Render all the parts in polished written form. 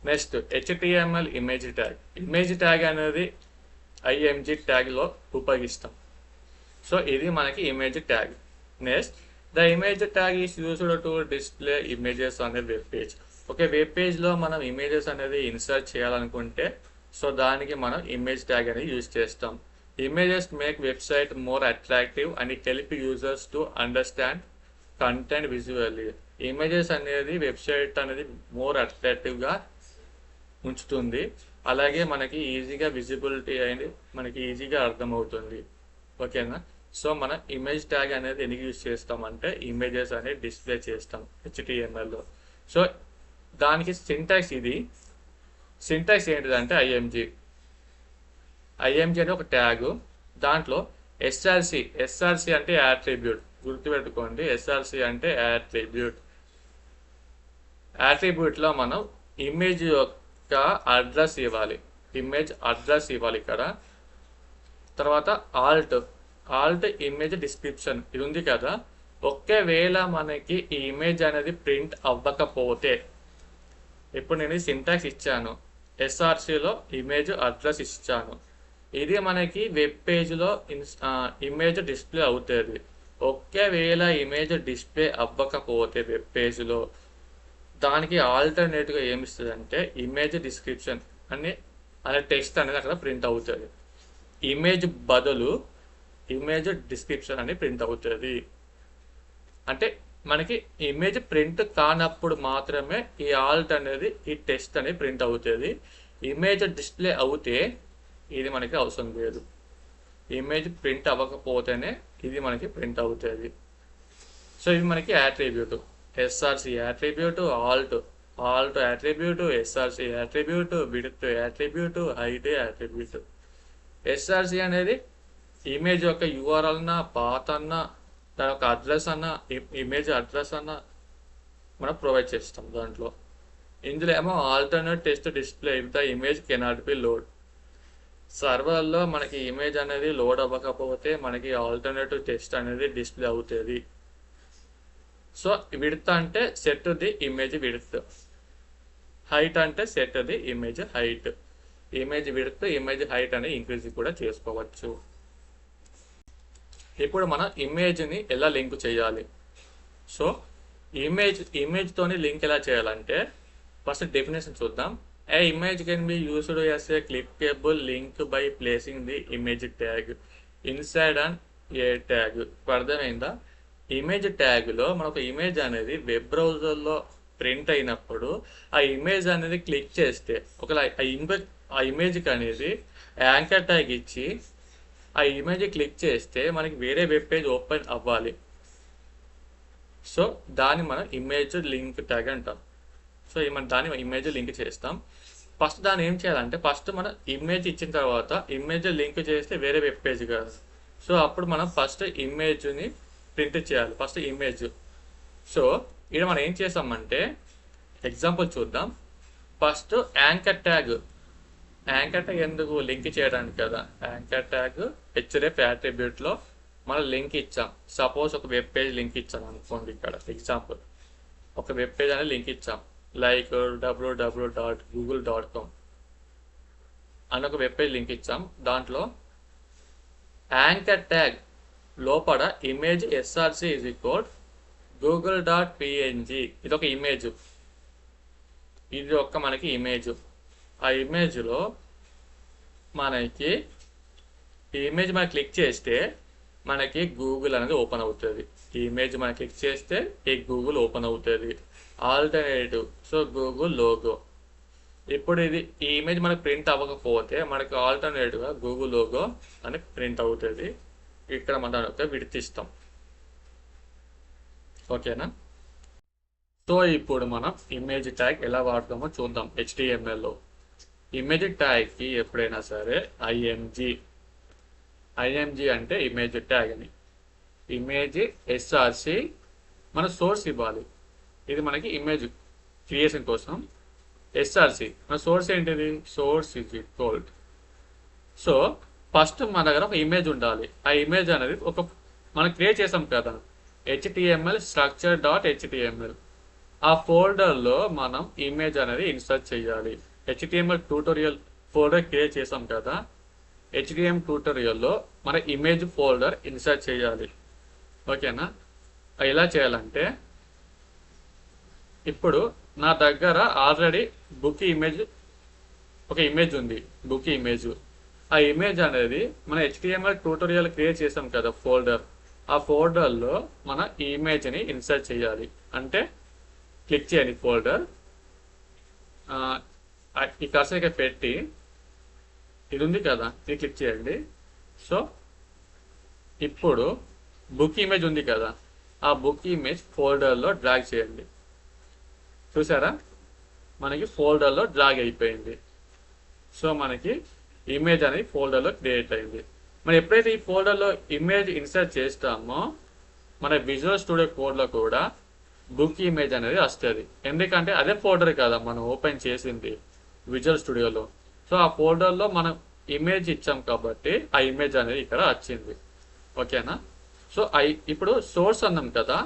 Next HTML image tag అనేది IMG ట్యాగ్లో ఉపయోగిస్తాం. So ఇది మనకి image tag. Next the image tag is used to display images అనే web page. Okay, web పేజ్లో మనం ఇమేజెస్ అనేది ఇన్సర్ట్ చేయాలనుకుంటే సో దానికి మనం ఇమేజ్ ట్యాగ్ అనేది యూజ్ చేస్తాం. Images make website more attractive and help users to understand content visually. Images అనేది వెబ్సైట్ అనేది మోర్ అట్రాక్టివ్గా ఉంచుతుంది. అలాగే మనకి ఈజీగా విజిబిలిటీ అనేది మనకి ఈజీగా అర్థమవుతుంది. ఓకేనా? సో మన ఇమేజ్ ట్యాగ్ అనేది ఎందుకు యూజ్ చేస్తామంటే ఇమేజెస్ అనేది డిస్ప్లే చేస్తాం HTMLలో. సో దానికి సింటాక్స్ ఏంటిదంటే IMG అనే ఒక ట్యాగ్. దాంట్లో SRC అంటే యాట్రిబ్యూట్. గుర్తుపెట్టుకోండి, SRC అంటే యాట్రిబ్యూట్లో మనం ఇమేజ్ యొక్క అడ్రస్ ఇవ్వాలి. ఇక్కడ తర్వాత ఆల్ట్ ఇమేజ్ డిస్క్రిప్షన్ ఇది ఉంది కదా. ఒకవేళ మనకి ఈ ఇమేజ్ అనేది ప్రింట్ అవ్వకపోతే, ఇప్పుడు నేను సింటాక్స్ ఇచ్చాను, SRCలో ఇమేజ్ అడ్రస్ ఇచ్చాను, ఇది మనకి వెబ్ పేజ్లో ఇమేజ్ డిస్ప్లే అవుతుంది. ఒకవేళ ఇమేజ్ డిస్ప్లే అవ్వకపోతే వెబ్ పేజ్లో దానికి ఆల్టర్నేట్గా ఏమిస్తుంది ఇమేజ్ డిస్క్రిప్షన్ అనే టెక్స్ట్ అనేది అక్కడ ప్రింట్ అవుతుంది. ఇమేజ్ బదులు ఇమేజ్ డిస్క్రిప్షన్ అని ప్రింట్ అవుతుంది. అంటే మనకి ఇమేజ్ ప్రింట్ కానప్పుడు మాత్రమే ఈ ఆల్ట్ అనేది ఈ టెక్స్ట్ అనేది ప్రింట్ అవుతుంది. ఇమేజ్ డిస్ప్లే అవుతే ఇది మనకి అవసరం లేదు. ఇమేజ్ ప్రింట్ అవ్వకపోతేనే ఇది మనకి ప్రింట్ అవుతుంది. సో ఇది మనకి attribute. SRC attribute, Alt attribute, SRC attribute, width attribute, height attribute. SRC అనేది ఇమేజ్ యొక్క URL అన్నా, పాత్ అన్నా, దాని యొక్క అడ్రస్ అన్నా, ఇమేజ్ అడ్రస్ అన్నా మనం ప్రొవైడ్ చేస్తాం దాంట్లో. ఇందులో ఏమో alternate text display if the image cannot be load. సర్వర్లో మనకి ఇమేజ్ అనేది లోడ్ అవ్వకపోతే మనకి ఆల్టర్నేటివ్ టెక్స్ట్ అనేది డిస్ప్లే అవుతుంది. సో విడ్త్ అంటే set the image width, height అంటే set the image height. Image width, image height అనేది ఇంక్రీజ్ కూడా చేసుకోవచ్చు. ఇప్పుడు మనం ఇమేజ్ని ఎలా లింక్ చేయాలి? సో ఇమేజ్తోని లింక్ ఎలా చేయాలంటే ఫస్ట్ డెఫినేషన్ చూద్దాం. A image can be used as a clickable link by placing the image tag inside and a tag. అర్థమైందా? ఇమేజ్ ట్యాగ్లో మనకు ఇమేజ్ అనేది వెబ్ బ్రౌజర్లో ప్రింట్ అయినప్పుడు ఆ ఇమేజ్ అనేది క్లిక్ చేస్తే ఒకవేళ ఆ ఇమేజ్కి అనేది యాంకర్ ట్యాగ్ ఇచ్చి ఆ ఇమేజ్ క్లిక్ చేస్తే మనకి వేరే వెబ్ పేజ్ ఓపెన్ అవ్వాలి. సో దాన్ని మనం ఇమేజ్ లింక్ ట్యాగ్ అంటాం. సో మనం దాన్ని ఇమేజ్ లింక్ చేస్తాం. ఫస్ట్ దాన్ని ఏం చేయాలంటే ఫస్ట్ మనం ఇమేజ్ ఇచ్చిన తర్వాత ఇమేజ్ లింక్ చేస్తే వేరే వెబ్ పేజ్ కాదు. సో అప్పుడు మనం ఫస్ట్ ఇమేజ్ని ప్రింట్ చేయాలి, ఫస్ట్ ఇమేజ్. సో ఇక్కడ మనం ఏం చేస్తామంటే ఎగ్జాంపుల్ చూద్దాం. ఫస్ట్ యాంకర్ ట్యాగ్ ఎందుకు లింక్ చేయడానికి కదా. యాంకర్ ట్యాగ్ href యాట్రిబ్యూట్లో మనం లింక్ ఇచ్చాం. సపోజ్ ఒక వెబ్ పేజ్ లింక్ ఇచ్చాం అనుకోండి. ఇక్కడ ఎగ్జాంపుల్ ఒక వెబ్ పేజ్ అనేది లింక్ ఇచ్చాం, లైక్ www.google.com అని ఒక వెబ్ పేజ్ లింక్ ఇచ్చాం. దాంట్లో యాంకర్ ట్యాగ్ లోపల image SRC is equal google.png. ఇది ఒక ఇమేజ్, ఇది ఒక మనకి ఇమేజ్. ఆ ఇమేజ్లో మనకి ఈ ఇమేజ్ మనం క్లిక్ చేస్తే మనకి గూగుల్ అనేది ఓపెన్ అవుతుంది. ఈ ఇమేజ్ మనం క్లిక్ చేస్తే ఈ గూగుల్ ఓపెన్ అవుతుంది. Alternative so Google logo. ఇప్పుడు ఈ ఇమేజ్ మనకు ప్రింట్ అవ్వకపోతే మనకి ఆల్టర్నేటివ్గా గూగుల్ లోగో అని ప్రింట్ అవుతుంది. ఇక్కడ మనం ఒక విడతీస్తాం. ఓకేనా? సో ఇప్పుడు మనం ఇమేజ్ ట్యాగ్ ఎలా వాడతామో చూద్దాం. HTMLలో ఇమేజ్ ట్యాగ్కి ఎప్పుడైనా సరే IMG అంటే ఇమేజ్ ట్యాగ్ అని, ఇమేజ్ SRC మన సోర్స్ ఇవ్వాలి. ఇది మనకి ఇమేజ్ క్రియేషన్ కోసం. SRC మన సోర్స్ ఏంటిది? Source is equal. So first మన దగ్గర ఒక ఇమేజ్ ఉండాలి. ఆ ఇమేజ్ అనేది మనం క్రియేట్ చేసాం కదా, HTML structure.html. ఆ ఫోల్డర్లో మనం ఇమేజ్ అనేది ఇన్సర్ట్ చేయాలి. హెచ్టిఎంఎల్ ట్యూటోరియల్ ఫోల్డర్ క్రియేట్ చేసాం కదా, హెచ్టిఎం ట్యూటోరియల్లో మన ఇమేజ్ ఫోల్డర్ ఇన్సర్ట్ చేయాలి. ఓకేనా? ఎలా చేయాలంటే, ఇప్పుడు నా దగ్గర ఆల్రెడీ బుక్ ఇమేజ్ ఒక ఇమేజ్ ఉంది, బుక్ ఇమేజ్. ఆ ఇమేజ్ అనేది మన హెచ్టిఎంఎల్ ట్యూటోరియల్ క్రియేట్ చేసాం కదా ఫోల్డర్, ఆ ఫోల్డర్లో మన ఈ ఇమేజ్ని ఇన్సర్ట్ చేయాలి. అంటే క్లిక్ చేయండి ఫోల్డర్, ఈ కర్సర్ ఇక్కడ పెట్టి ఇది ఉంది కదా, ఇది క్లిక్ చేయండి. సో ఇప్పుడు బుక్ ఇమేజ్ ఉంది కదా, ఆ బుక్ ఇమేజ్ ఫోల్డర్లో డ్రాగ్ చేయండి. చూసారా, మనకి ఫోల్డర్లో డ్రాగ్ అయిపోయింది. సో మనకి ఇమేజ్ అనేది ఫోల్డర్లో క్రియేట్ అయింది. మనం ఎప్పుడైతే ఈ ఫోల్డర్లో ఇమేజ్ ఇన్సర్ట్ చేస్తామో మన విజువల్ స్టూడియో కోడ్లో కూడా బుక్ ఇమేజ్ అనేది వస్తుంది. ఎందుకంటే అదే ఫోల్డర్ కదా మనం ఓపెన్ చేసింది విజువల్ స్టూడియోలో. సో ఆ ఫోల్డర్లో మనం ఇమేజ్ ఇచ్చాం కాబట్టి ఆ ఇమేజ్ అనేది ఇక్కడ వచ్చింది. ఓకేనా? సో ఇప్పుడు సోర్స్ అన్నాం కదా,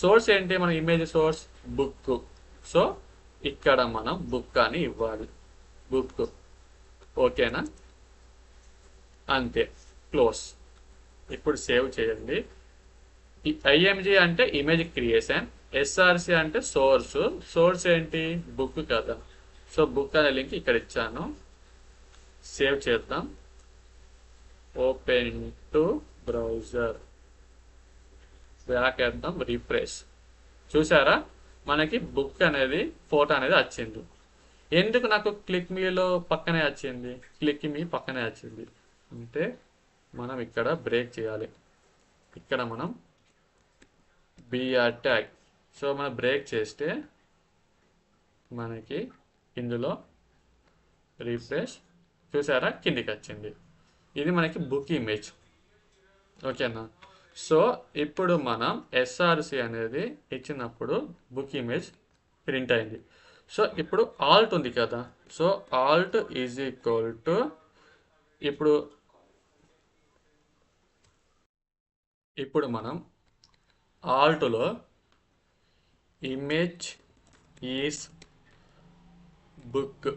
సోర్స్ ఏంటి? మన ఇమేజ్ సోర్స్ బుక్. సో ఇక్కడ మనం బుక్ అని ఇవ్వాలి, బుక్. ఓకేనా? అంతే, క్లోజ్. ఇప్పుడు సేవ్ చేయండి. ఐఎంజీ అంటే ఇమేజ్ క్రియేషన్, ఎస్ఆర్సి అంటే సోర్స్. సోర్స్ ఏంటి? బుక్ కదా. సో బుక్ అనే లింక్ ఇక్కడ ఇచ్చాను. సేవ్ చేద్దాం. ఓపెన్ టు బ్రౌజర్, బ్యాక్ వేద్దాం, రిఫ్రెష్. చూసారా, మనకి బుక్ అనేది ఫోటో అనేది వచ్చింది. ఎందుకు నాకు క్లిక్ మీలో పక్కనే వచ్చింది, క్లిక్ మీ పక్కనే వచ్చింది అంటే మనం ఇక్కడ బ్రేక్ చేయాలి. ఇక్కడ మనం బిఆర్ ట్యాగ్. సో మనం బ్రేక్ చేస్తే మనకి ఇందులో రిఫ్రెష్, చూసారా, కిందికి వచ్చింది. ఇది మనకి బుక్ ఇమేజ్. ఓకేనా? సో ఇప్పుడు మనం ఎస్ఆర్సి అనేది ఇచ్చినప్పుడు బుక్ ఇమేజ్ ప్రింట్ అయింది. సో ఇప్పుడు ఆల్ట్ ఉంది కదా, so Alt is equal to, ఇప్పుడు మనం ఆల్ట్లో ఇమేజ్ ఈజ్ బుక్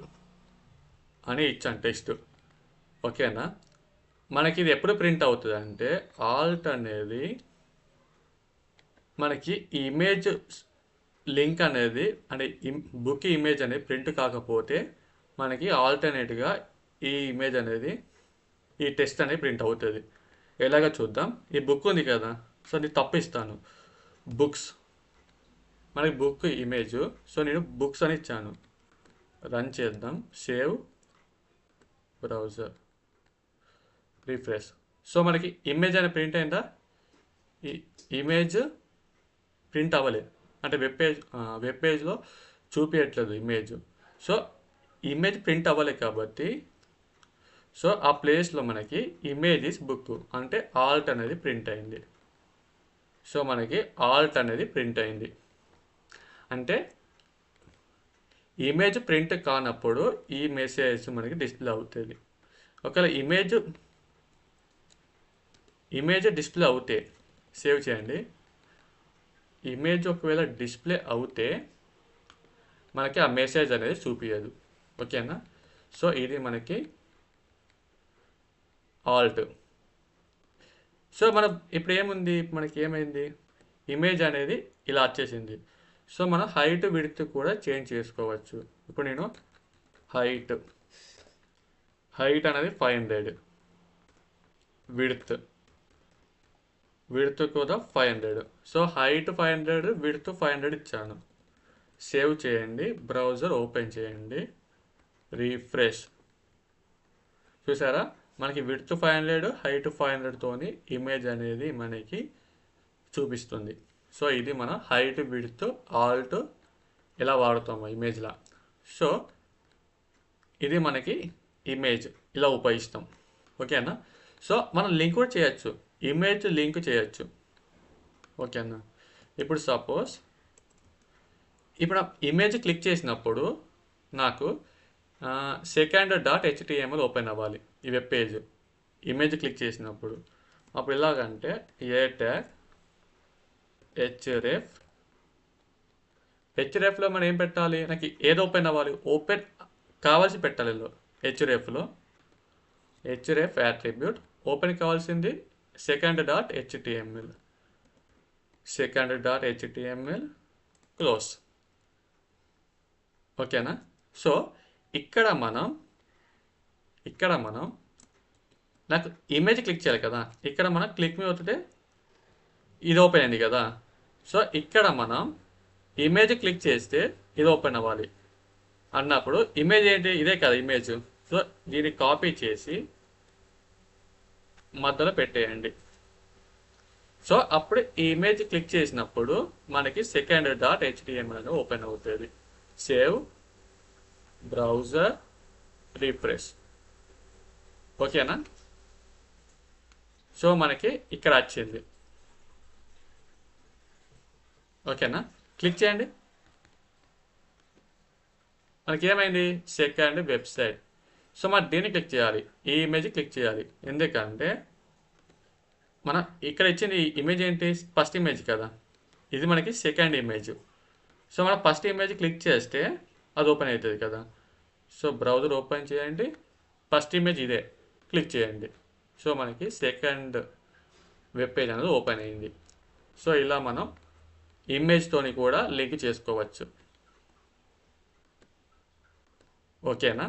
అని ఇచ్చాను టెక్స్ట్. ఓకేనా? మనకి ఇది ఎప్పుడు ప్రింట్ అవుతుంది అంటే, ఆల్ట్ అనేది మనకి ఇమేజ్ లింక్ అనేది అంటే బుక్ ఇమేజ్ అనేది ప్రింట్ కాకపోతే మనకి ఆల్టర్నేట్గా ఈ ఇమేజ్ అనేది, ఈ టెక్స్ట్ అనేది ప్రింట్ అవుతుంది. ఎలాగ చూద్దాం. ఈ బుక్ ఉంది కదా, సో నేను తప్పిస్తాను, బుక్స్. మనకి బుక్ ఇమేజ్, సో నేను బుక్స్ అని ఇచ్చాను. రన్ చేద్దాం, సేవ్ బ్రౌజర్, రిఫ్రెష్. సో మనకి ఇమేజ్ అనేది ప్రింట్ అయిందా? ఈ ఇమేజ్ ప్రింట్ అవ్వలేదు, అంటే వెబ్ పేజ్లో చూపించట్లేదు ఇమేజ్. సో ఇమేజ్ ప్రింట్ అవ్వలేదు కాబట్టి, సో ఆ ప్లేస్లో మనకి ఇమేజ్ ఇస్ బుక్ అంటే ఆల్ట్ అనేది ప్రింట్ అయింది. సో మనకి ఆల్ట్ అనేది ప్రింట్ అయింది. అంటే ఇమేజ్ ప్రింట్ కానప్పుడు ఈ మెసేజ్ మనకి డిస్ప్లే అవుతుంది. ఒకవేళ ఇమేజ్ డిస్ప్లే అవుతే, సేవ్ చేయండి. ఇమేజ్ ఒకవేళ డిస్ప్లే అవుతే మనకి ఆ మెసేజ్ అనేది చూపించదు. ఓకేనా? సో ఇది మనకి ఆల్ట్. సో మనం ఇప్పుడు ఏముంది, మనకి ఏమైంది, ఇమేజ్ అనేది ఇలా వచ్చేసింది. సో మనం హైట్ విడ్త్ కూడా చేంజ్ చేసుకోవచ్చు. ఇప్పుడు నేను హైట్ అనేది 500, విడ్త్ కూడా 500. సో హైట్ 500, విడ్త్ 500 ఇచ్చాను. సేవ్ చేయండి, బ్రౌజర్ ఓపెన్ చేయండి, రిఫ్రెష్. చూసారా, మనకి విడ్త్ 500, హైట్ 500తోని ఇమేజ్ అనేది మనకి చూపిస్తుంది. సో ఇది మన హైట్ విడ్త్ ఆల్ట్ ఎలా వాడుతాము ఇమేజ్లా. సో ఇది మనకి ఇమేజ్ ఇలా ఉపయోగిస్తాం. ఓకేనా? సో మనం లింక్ కూడా చేయొచ్చు, ఇమేజ్ లింక్ చేయొచ్చు. ఓకేనా? ఇప్పుడు సపోజ్ ఇప్పుడు ఇమేజ్ క్లిక్ చేసినప్పుడు నాకు second.html ఓపెన్ అవ్వాలి ఈ వెబ్ పేజ్. ఇమేజ్ క్లిక్ చేసినప్పుడు అప్పుడు ఎలాగంటే ఏ ట్యాగ్ href హెచ్డిఎఫ్లో మనం ఏం పెట్టాలి, నాకు ఏది ఓపెన్ అవ్వాలి, ఓపెన్ కావాల్సి పెట్టాలి ఇందులో. హెచ్డిఎఫ్లో హెచ్డిఎఫ్ యాట్రిబ్యూట్ ఓపెన్ కావాల్సింది second.html క్లోజ్. ఓకేనా. సో ఇక్కడ మనం నాకు ఇమేజ్ క్లిక్ చేయాలి కదా, ఇక్కడ మనం క్లిక్ మీద అవుతుంటే ఇది ఓపెన్ అయింది కదా. సో ఇక్కడ మనం ఇమేజ్ క్లిక్ చేస్తే ఇది ఓపెన్ అవ్వాలి అన్నప్పుడు ఇమేజ్ ఏంటి, ఇదే కదా ఇమేజ్. సో దీన్ని కాపీ చేసి మధ్యలో పెట్టేయండి. సో అప్పుడు ఈ ఇమేజ్ క్లిక్ చేసినప్పుడు మనకి second.html అని ఓపెన్ అవుతుంది. Save, browser, refresh. ఓకేనా. సో మనకి ఇక్కడ వచ్చింది. ఓకేనా. క్లిక్ చేయండి. మనకి ఏమైంది, సెకండ్ వెబ్సైట్. సో మనం దీన్ని క్లిక్ చేయాలి, ఈ ఇమేజ్ క్లిక్ చేయాలి. ఎందుకంటే మన ఇక్కడ ఇచ్చిన ఈ ఇమేజ్ ఏంటి, ఫస్ట్ ఇమేజ్ కదా, ఇది మనకి సెకండ్ ఇమేజ్. సో మనం ఫస్ట్ ఇమేజ్ క్లిక్ చేస్తే అది ఓపెన్ అవుతుంది కదా. సో బ్రౌజర్ ఓపెన్ చేయండి, ఫస్ట్ ఇమేజ్ ఇదే, క్లిక్ చేయండి. సో మనకి సెకండ్ వెబ్ పేజ్ అనేది ఓపెన్ అయింది. సో ఇలా మనం ఇమేజ్తోని కూడా లింక్ చేసుకోవచ్చు. ఓకేనా.